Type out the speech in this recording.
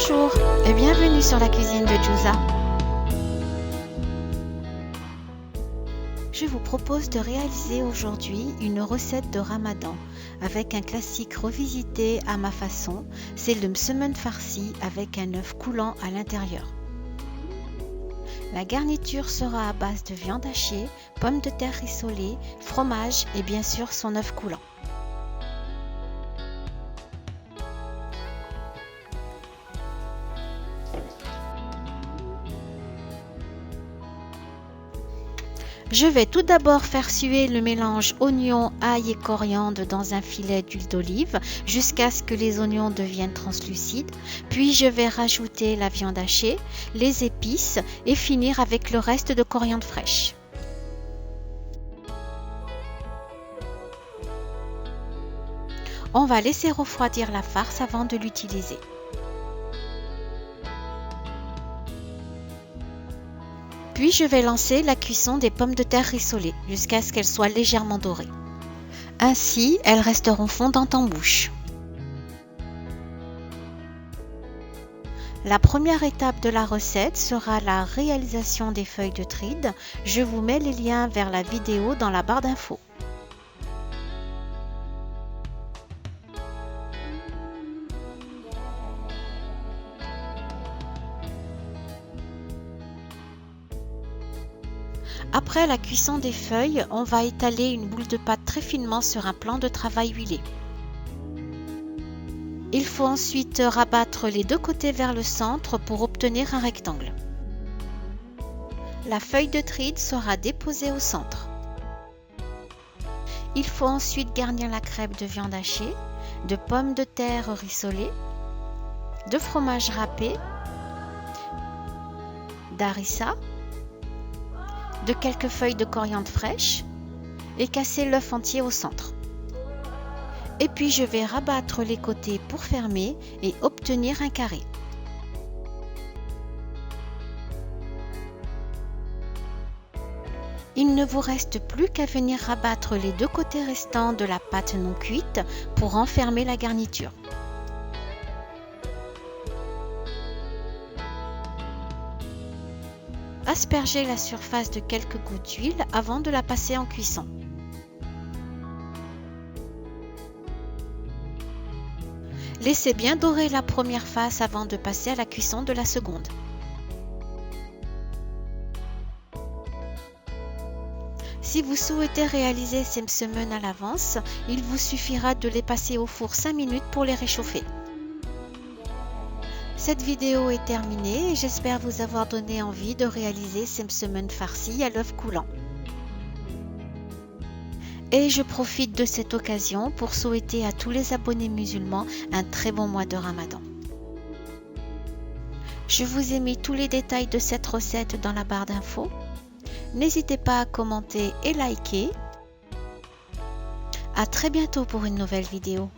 Bonjour et bienvenue sur la cuisine de Juza. Je vous propose de réaliser aujourd'hui une recette de Ramadan avec un classique revisité à ma façon, c'est le msemen farci avec un œuf coulant à l'intérieur. La garniture sera à base de viande hachée, pommes de terre rissolées, fromage et bien sûr son œuf coulant. Je vais tout d'abord faire suer le mélange oignon, ail et coriandre dans un filet d'huile d'olive jusqu'à ce que les oignons deviennent translucides. Puis je vais rajouter la viande hachée, les épices et finir avec le reste de coriandre fraîche. On va laisser refroidir la farce avant de l'utiliser. Puis je vais lancer la cuisson des pommes de terre rissolées jusqu'à ce qu'elles soient légèrement dorées. Ainsi, elles resteront fondantes en bouche. La première étape de la recette sera la réalisation des feuilles de tride. Je vous mets les liens vers la vidéo dans la barre d'infos. Après la cuisson des feuilles, on va étaler une boule de pâte très finement sur un plan de travail huilé. Il faut ensuite rabattre les deux côtés vers le centre pour obtenir un rectangle. La feuille de tride sera déposée au centre. Il faut ensuite garnir la crêpe de viande hachée, de pommes de terre rissolées, de fromage râpé, d'harissa, de quelques feuilles de coriandre fraîche et casser l'œuf entier au centre. Et puis je vais rabattre les côtés pour fermer et obtenir un carré. Il ne vous reste plus qu'à venir rabattre les deux côtés restants de la pâte non cuite pour enfermer la garniture. Aspergez la surface de quelques gouttes d'huile avant de la passer en cuisson. Laissez bien dorer la première face avant de passer à la cuisson de la seconde. Si vous souhaitez réaliser ces msemen à l'avance, il vous suffira de les passer au four 5 minutes pour les réchauffer. Cette vidéo est terminée et j'espère vous avoir donné envie de réaliser ces msemen farcis à l'œuf coulant. Et je profite de cette occasion pour souhaiter à tous les abonnés musulmans un très bon mois de Ramadan. Je vous ai mis tous les détails de cette recette dans la barre d'infos. N'hésitez pas à commenter et liker. À très bientôt pour une nouvelle vidéo.